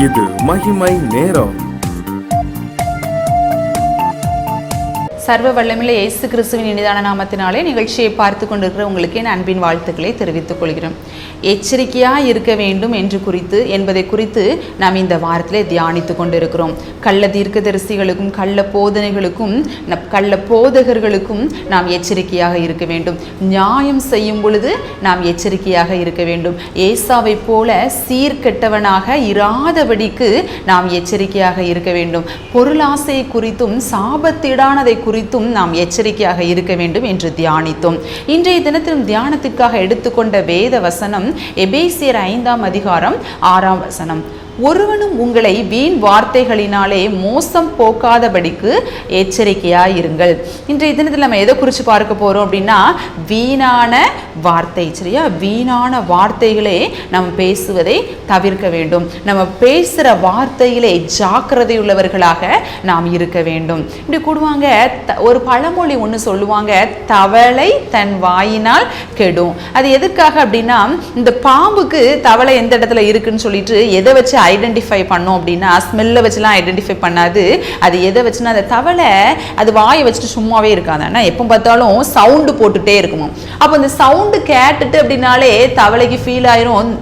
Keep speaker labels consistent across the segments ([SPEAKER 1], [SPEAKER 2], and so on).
[SPEAKER 1] இது மகிமை நேரம்.
[SPEAKER 2] சர்வ வல்லமையுள்ள இயேசு கிறிஸ்துவின் இனிதான நாமத்தினாலே நிகழ்ச்சியை பார்த்து கொண்டிருக்கிற உங்களுக்கு என் அன்பின் வாழ்த்துக்களை தெரிவித்துக் கொள்கிறோம். எச்சரிக்கையாக இருக்க வேண்டும் என்பதை குறித்து நாம் இந்த வாரத்திலே தியானித்து கொண்டிருக்கிறோம். கள்ள தீர்க்கதரிசிகளுக்கும் கள்ள போதனைகளுக்கும் கள்ள போதகர்களுக்கும் நாம் எச்சரிக்கையாக இருக்க வேண்டும். நியாயம் செய்யும் பொழுது நாம் எச்சரிக்கையாக இருக்க வேண்டும். ஏசாவை போல சீர்கெட்டவனாக இராதபடிக்கு நாம் எச்சரிக்கையாக இருக்க வேண்டும். பொருளாசை குறித்தும் சாபத்திடானதை குறித்தும் நாம் எச்சரிக்கையாக இருக்க வேண்டும் என்று தியானித்தோம். இன்றைய தினத்திலும் தியானத்திற்காக எடுத்துக்கொண்ட வேத வசனம் எபேசியர் 5ஆம் அதிகாரம் 6ஆம் வசனம். ஒருவனும் உங்களை வீண் வார்த்தைகளினாலே மோசம் போக்காதபடிக்கு எச்சரிக்கையாயிருங்கள். இன்றைய தினத்தில் நம்ம எதை குறித்து பார்க்க போகிறோம் அப்படின்னா, வீணான வார்த்தை. சரியா? வீணான வார்த்தைகளே நம்ம பேசுவதை தவிர்க்க வேண்டும். நம்ம பேசுகிற வார்த்தைகளே ஜாக்கிரதையுள்ளவர்களாக நாம் இருக்க வேண்டும். இப்படி கூடுவாங்க, ஒரு பழமொழி ஒன்று சொல்லுவாங்க, தவளை தன் வாயினால் கெடும். அது எதுக்காக அப்படின்னா, இந்த பாம்புக்கு தவளை எந்த இடத்துல இருக்குன்னு சொல்லிட்டு எதை வச்சு ஐடென்டிஃபை பண்ணோம் அப்படின்னா, ஸ்மெல்லை வச்சுலாம் ஐடென்டிஃபை பண்ணாது. அது எதை வச்சுன்னா, அந்த தவளை அது வாயை வச்சுட்டு சும்மாவே இருக்காது. ஆனால் எப்போ பார்த்தாலும் சவுண்டு போட்டுகிட்டே இருக்குமா. அப்போ இந்த சவுண்டு கேட்டுட்டு அப்படின்னாலே தவளைக்கு ஃபீல் ஆயிரும்,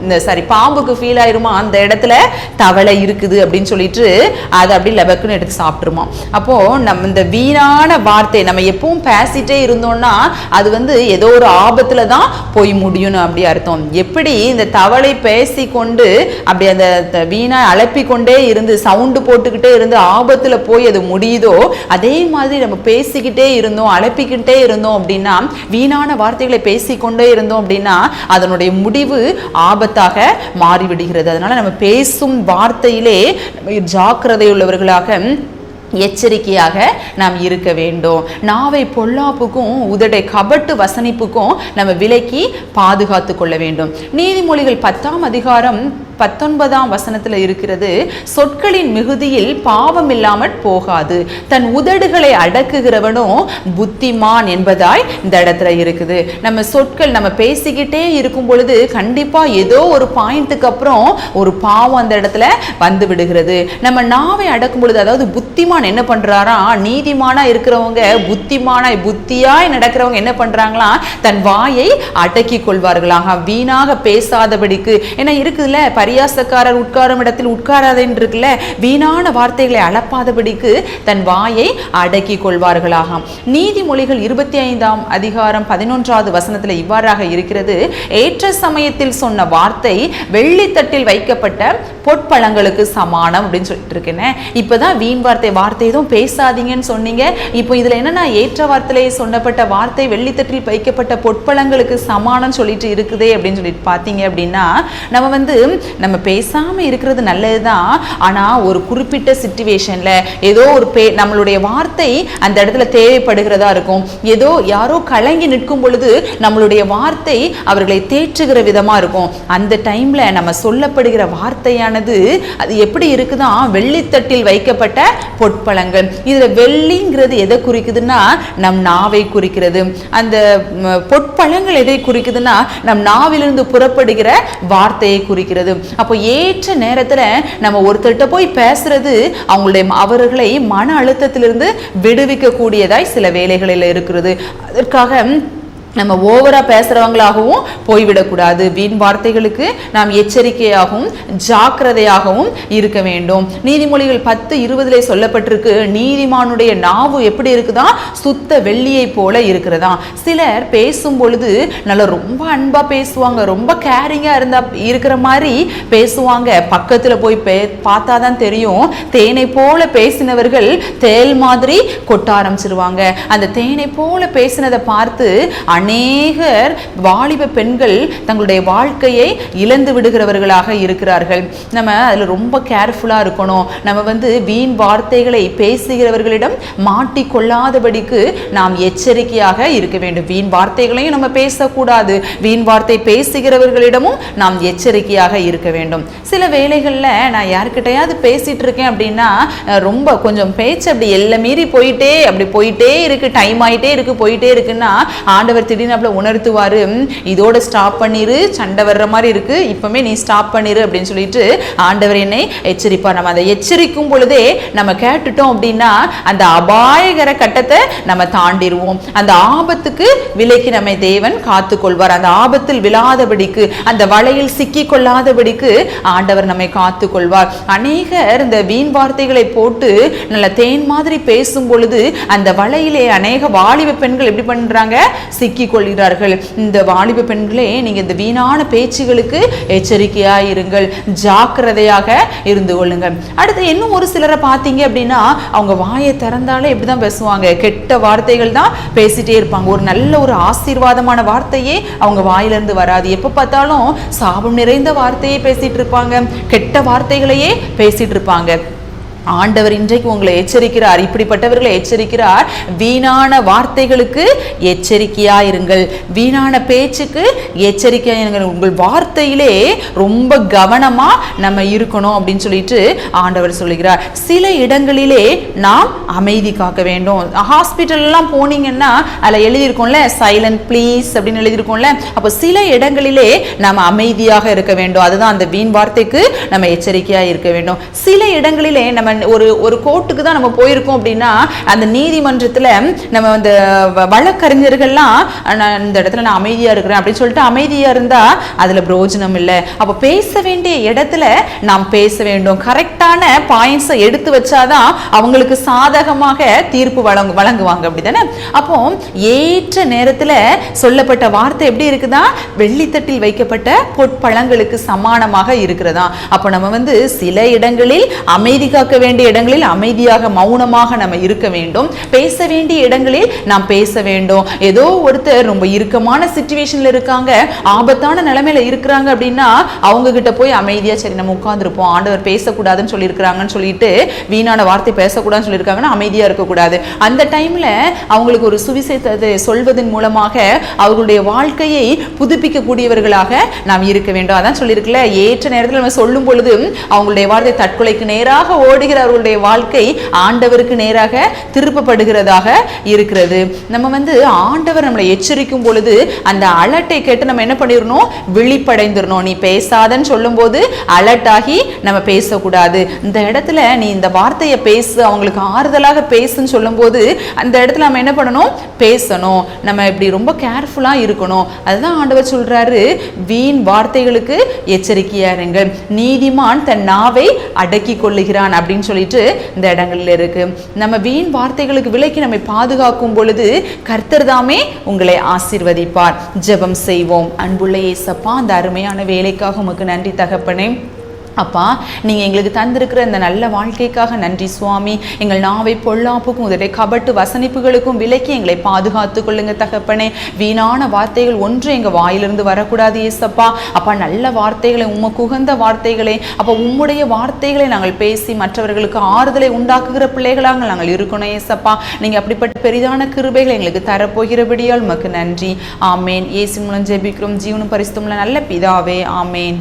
[SPEAKER 2] பாம்புக்கு ஃபீல் ஆயிருமா, அந்த இடத்துல தவளை இருக்குது அப்படின்னு சொல்லிட்டு அதை அப்படி லெபக்குன்னு எடுத்து சாப்பிட்டுருமா. அப்போது நம்ம இந்த வீணான வார்த்தை நம்ம எப்பவும் பேசிட்டே இருந்தோம்னா அது ஏதோ ஒரு ஆபத்தில் தான் போய் முடியும்னு அப்படி அர்த்தம். எப்படி இந்த தவளை பேசிக்கொண்டு அப்படி அந்த வீணா அலப்பிக்கொண்டே இருந்து சவுண்டு போட்டுக்கிட்டே இருந்து ஆபத்தில் போய் அது முடியுதோ, அதே மாதிரி நம்ம பேசிக்கிட்டே இருந்தோம், அலப்பிக்கிட்டே இருந்தோம் அப்படின்னா, வீணான வார்த்தைகளை பேசிக்கொண்டே இருந்தோம் அப்படின்னா அதனுடைய முடிவு ஆபத்தாக மாறிவிடுகிறது. அதனால நம்ம பேசும் வார்த்தையிலே ஜாக்கிரதை உள்ளவர்களாக எச்சரிக்கையாக நாம் இருக்க வேண்டும். நாவை பொல்லாப்புக்கும் உதடை கபட்டு வசனிப்புக்கும் நம்ம விலக்கி பாதுகாத்து கொள்ள வேண்டும். நீதிமொழிகள் 10ஆம் அதிகாரம் 19ஆம் வசனத்தில் இருக்கிறது, சொற்களின் மிகுதியில் பாவம் இல்லாமற் போகாது, தன் உதடுகளை அடக்குகிறவனோ புத்திமான் என்பதாய் இந்த இடத்துல இருக்குது. நம்ம சொற்கள் நம்ம பேசிக்கிட்டே இருக்கும் பொழுது கண்டிப்பா ஏதோ ஒரு பாயிண்ட்டுக்கு அப்புறம் ஒரு பாவம் அந்த இடத்துல வந்து விடுகிறது. நம்ம நாவை அடக்கும் பொழுது, அதாவது புத்திமான் என்ன பண்றாரா, நீதிமானா இருக்கிறவங்க புத்தியாய் நடக்கிறவங்க என்ன பண்றாங்களா, தன் வாயை அடக்கி கொள்வார்களாக, வீணாக பேசாதபடிக்கு. ஏன்னா இருக்குதுல்ல, பரியாசக்காரர் உட்காரும் இடத்தில் உட்காராதேன்னு இருக்குல்ல, வீணான வார்த்தைகளை அளப்பாதபடிக்கு தன் வாயை அடக்கி கொள்வார்களாக. நீதிமொழிகள் 25ஆம் அதிகாரம் 11வது வசனத்தில் இவ்வாறாக இருக்கிறது, ஏற்ற சமயத்தில் சொன்ன வார்த்தை வெள்ளித்தட்டில் வைக்கப்பட்ட பொற்பழங்களுக்கு சமானம் அப்படின்னு சொல்லிட்டு இருக்கேன். இப்பதான் வீண் வார்த்தை எதுவும் பேசாதீங்கன்னு சொன்னீங்க. இப்போ இதுல என்னன்னா, ஏற்ற வார்த்தையிலே சொன்னப்பட்ட வார்த்தை வெள்ளித்தட்டில் வைக்கப்பட்ட பொற்பழங்களுக்கு சமானம் சொல்லிட்டு இருக்குதே அப்படின்னு சொல்லிட்டு பார்த்தீங்க அப்படின்னா, நம்ம பேசாம இருக்கிறது நல்லதுதான். ஆனா ஒரு குறிப்பிட்ட சிச்சுவேஷன்ல ஏதோ ஒரு நம்மளுடைய வார்த்தை அந்த இடத்துல தேவைப்படுகிறதா இருக்கும். ஏதோ யாரோ கலங்கி நிற்கும் பொழுது நம்மளுடைய வார்த்தை அவர்களை தேற்றுகிற விதமா இருக்கும். அந்த டைம்ல நம்ம சொல்லப்படுகிற வார்த்தையானது அது எப்படி இருக்குதான், வெள்ளித்தட்டில் வைக்கப்பட்ட பொற்பழங்கள். இதுல வெள்ளிங்கிறது எதை குறிக்குதுன்னா, நம் நாவை குறிக்கிறது. அந்த பொற்பழங்கள் எதை குறிக்குதுன்னா, நம் நாவிலிருந்து புறப்படுகிற வார்த்தையை குறிக்கிறது. அப்போ ஏற்ற நேரத்துல நம்ம ஒருத்தர்கிட்ட போய் பேசுறது அவர்களை மன அழுத்தத்திலிருந்து விடுவிக்க கூடியதாய் சில வேலைகளில் இருக்கிறது. அதற்காக நம்ம ஓவரா பேசுறவங்களாகவும் போய்விடக்கூடாது. வீண் வார்த்தைகளுக்கு நாம் எச்சரிக்கையாகவும் ஜாக்கிரதையாகவும் இருக்க வேண்டும். நீதிமொழிகள் 10:20 சொல்லப்பட்டிருக்கு, நீதிமானுடைய நாவு எப்படி இருக்குதா, சுத்த வெள்ளியை போல இருக்கிறதா. சிலர் பேசும் பொழுது நல்லா ரொம்ப அன்பா பேசுவாங்க, ரொம்ப கேரிங்கா இருக்கிற மாதிரி பேசுவாங்க. பக்கத்துல போய் பார்த்தாதான் தெரியும், தேனை போல பேசினவர்கள் தேல் மாதிரி கொட்ட ஆரம்பிச்சிருவாங்க. அந்த தேனை போல பேசினதை பார்த்து அநேகர் வாலிப பெண்கள் தங்களுடைய வாழ்க்கையை இழந்து விடுகிறவர்களாக இருக்கிறார்கள். நம்ம அதில் ரொம்ப கேர்ஃபுல்லாக இருக்கணும். நம்ம வீண் வார்த்தைகளை பேசுகிறவர்களிடம் மாட்டிக்கொள்ளாதபடிக்கு நாம் எச்சரிக்கையாக இருக்க வேண்டும். வீண் வார்த்தைகளையும் நம்ம பேசக்கூடாது, வீண் வார்த்தை பேசுகிறவர்களிடமும் நாம் எச்சரிக்கையாக இருக்க வேண்டும். சில வேளைகளில் நான் யாருக்கிட்டையாவது பேசிட்டு இருக்கேன் அப்படின்னா, ரொம்ப கொஞ்சம் பேச்சு அப்படி எல்லாம் மீறி போயிட்டே இருக்கு, டைம் ஆகிட்டே இருக்கு, போயிட்டே இருக்குன்னா ஆண்டவர் திடீர்னு உணர்த்துவாரு, இதோட ஸ்டாப் பண்ணிரு, சண்டை வர்ற மாதிரி இருக்கு, இப்பவுமே நீ ஸ்டாப் பண்ணிரு அப்படின்னு சொல்லிட்டு ஆண்டவர் என்னை எச்சரிப்பார். நம்ம அதை எச்சரிக்கும் பொழுதே நம்ம கேட்டுட்டோம் அப்படின்னா அந்த அபாயகர கட்டத்தை நம்ம தாண்டிடுவோம். அந்த ஆபத்துக்கு விலைக்கு நம்மை தேவன் காத்து கொள்வார். அந்த ஆபத்தில் விழாதபடிக்கு, அந்த வலையில் சிக்கி கொள்ளாதபடிக்கு ஆண்டவர் நம்மை காத்து கொள்வார். அநேகர் இந்த வீண் வார்த்தைகளை போட்டு நல்ல தேன் மாதிரி பேசும் பொழுது அந்த வலையிலே அநேக வாலிப பெண்கள் எப்படி பண்றாங்க, சிக்கி கொள்கிறார்கள். இந்த வாலிப பெண்களே, நீங்க இந்த வீணான பேச்சுகளுக்கு எச்சரிக்கையா இருங்கள், ஜாக்கிரதையாக இருந்து கொள்ளுங்கள். அடுத்து இன்னும் ஒரு சிலரை பார்த்தீங்க அப்படின்னா அவங்க வாயை திறந்தாலே எப்படிதான் பேசுவாங்க, கெட்ட வார்த்தைகள் தான் பேசிட்டே இருப்பாங்க. ஒரு நல்ல ஒரு ஆசீர்வாதமான வார்த்தையே அவங்க வாயிலிருந்து வராது. எப்ப பார்த்தாலும் சாபம் நிறைந்த வார்த்தையே பேசிட்டு இருப்பாங்க, கெட்ட வார்த்தைகளையே பேசிட்டு இருப்பாங்க. ஆண்டவர் இன்றைக்கு உங்களை எச்சரிக்கிறார், இப்படிப்பட்டவர்களை எச்சரிக்கிறார். வீணான வார்த்தைகளுக்கு எச்சரிக்கையா இருங்கள், வீணான பேச்சுக்கு எச்சரிக்கையா இருங்கள். உங்கள் வார்த்தையிலே ரொம்ப கவனமா நம்ம இருக்கணும் அப்படின்னு சொல்லிட்டு ஆண்டவர் சொல்லுகிறார். சில இடங்களிலே நாம் அமைதி காக்க வேண்டும். ஹாஸ்பிட்டல் எல்லாம் போனீங்கன்னா அதுல எழுதியிருக்கோம்ல, சைலண்ட் ப்ளீஸ் அப்படின்னு எழுதியிருக்கோம்ல. அப்போ சில இடங்களிலே நாம் அமைதியாக இருக்க வேண்டும். அதுதான் அந்த வீண் வார்த்தைக்கு நம்ம எச்சரிக்கையா இருக்க வேண்டும். சில இடங்களிலே நம்ம ஒரு கோர்ட்டுக்கு தான் நம்ம போயிருக்கோம் அப்படின்னா அந்த நீதிமன்றத்துல நம்ம அந்த வழக்கறிஞர்கள்லாம் இந்த இடத்துல நான் அமைதியா இருக்கிறேன் அப்படின்னு சொல்லிட்டு அமைதியா இருந்தா அதுல பிரயோஜனம் இல்லை. அப்ப பேச வேண்டிய இடத்துல நாம் பேச வேண்டும். கரெக்டான பாயிண்ட்ஸை எடுத்து வச்சாதான் அவங்களுக்கு சாதகமாக தீர்ப்பு வழங்குவாங்க, அப்படிதானே? அப்போ ஏற்ற நேரத்துல சொல்லப்பட்ட வார்த்தை எப்படி இருக்குதா, வெள்ளித்தட்டில் வைக்கப்பட்ட பொற்பழங்களுக்கு சமானமாக இருக்கிறதா. அப்ப நம்ம சில இடங்களில் அமைதி காக்க வேண்டிய இடங்களில் அமைதியாக மௌனமாக நம்ம இருக்க வேண்டும். பேச வேண்டிய இடங்களில் நாம் பேச வேண்டும். ஏதோ ஒருத்தர் ரொம்ப இறுக்கமான சிச்சுவேஷன்ல இருக்காங்க, ஆபத்தான நிலைமையில இருக்கிறாங்க அப்படின்னா அவங்க கிட்ட போய் அமைதியா சரி நம்ம உட்கார்ந்துருப்போம், ஆண்டவர் பேசக்கூடாதுன்னு சொல்லியிருக்கிறாங்கன்னு சொல்லிட்டு வீணான வார்த்தை பேசக்கூடாதுன்னு சொல்லியிருக்காங்கன்னா அமைதியா இருக்கக்கூடாது. அந்த டைம்ல அவங்களுக்கு ஒரு சுவிசேஷத்தை சொல்வதன் மூலமாக அவர்களுடைய வாழ்க்கையை புதுப்பிக்கக்கூடியவர்களாக நாம் இருக்க வேண்டும். அதான் சொல்லியிருக்கல, ஏற்ற நேரத்தில் நம்ம சொல்லும் பொழுது அவங்களுடைய வார்த்தை தற்கொலைக்கு நேராக ஓடுகிற அவர்களுடைய வாழ்க்கை ஆண்டவருக்கு நேராக திருப்பப்படுகிறதாக இருக்கிறது. நம்ம ஆண்டவர் நம்மளை எச்சரிக்கும் பொழுது அந்த அலர்ட்டை கேட்டு நம்ம என்ன பண்ணிடணும், விழிப்படைந்துடணும். நீ பேசாதன்னு சொல்லும் போது அலர்ட் ஆகி நம்ம பேசக்கூடாது. இந்த இடத்துல நீ இந்த வார்த்தையை பேசு, அவங்களுக்கு ஆறுதலாக பேசுன்னு சொல்லும் போது அந்த இடத்துல நம்ம என்ன பண்ணணும், பேசணும். நம்ம இப்படி ரொம்ப கேர்ஃபுல்லா இருக்கணும். அதுதான் ஆண்டவர் சொல்றாரு, வீண் வார்த்தைகளுக்கு எச்சரிக்கையா இருங்கள், நீதிமான் தன் நாவை அடக்கி கொள்ளுகிறான் அப்படின்னு சொல்லிட்டு இந்த இடங்கள்ல இருக்கு. நம்ம வீண் வார்த்தைகளுக்கு விலக்கி நம்மை பாதுகாக்கும் பொழுது கர்த்தர் தாமே உங்களை ஆசீர்வதிப்பார். ஜெபம் செய்வோம். அன்புள்ள இயேசப்பா, அந்த அருமையான வேலைக்காக உமக்கு நன்றி தகப்பனே. அப்பா, நீங்க எங்களுக்கு தந்திருக்கிற இந்த நல்ல வாழ்க்கைக்காக நன்றி சுவாமி. எங்கள் நாவை பொல்லாப்புக்கும் உதவி கபட்டு வசனிப்புகளுக்கும் விலக்கி எங்களை பாதுகாத்து கொள்ளுங்க தகப்பனே. வீணான வார்த்தைகள் ஒன்று எங்க வாயிலிருந்து வரக்கூடாது ஏசப்பா. அப்பா, நல்ல வார்த்தைகளை, உமக்கு உகந்த வார்த்தைகளை, அப்ப உம்முடைய வார்த்தைகளை நாங்கள் பேசி மற்றவர்களுக்கு ஆறுதலை உண்டாக்குகிற பிள்ளைகளாக நாங்கள் இருக்கணும் ஏசப்பா. நீங்க அப்படிப்பட்ட பெரிதான கிருபைகளை எங்களுக்கு தரப்போகிறபடியால் உமக்கு நன்றி. ஆமேன். இயேசு மூலம் ஜெபிக்கிறோம் ஜீவனும் பரிசுத்தமுள்ள நல்ல பிதாவே. ஆமேன்.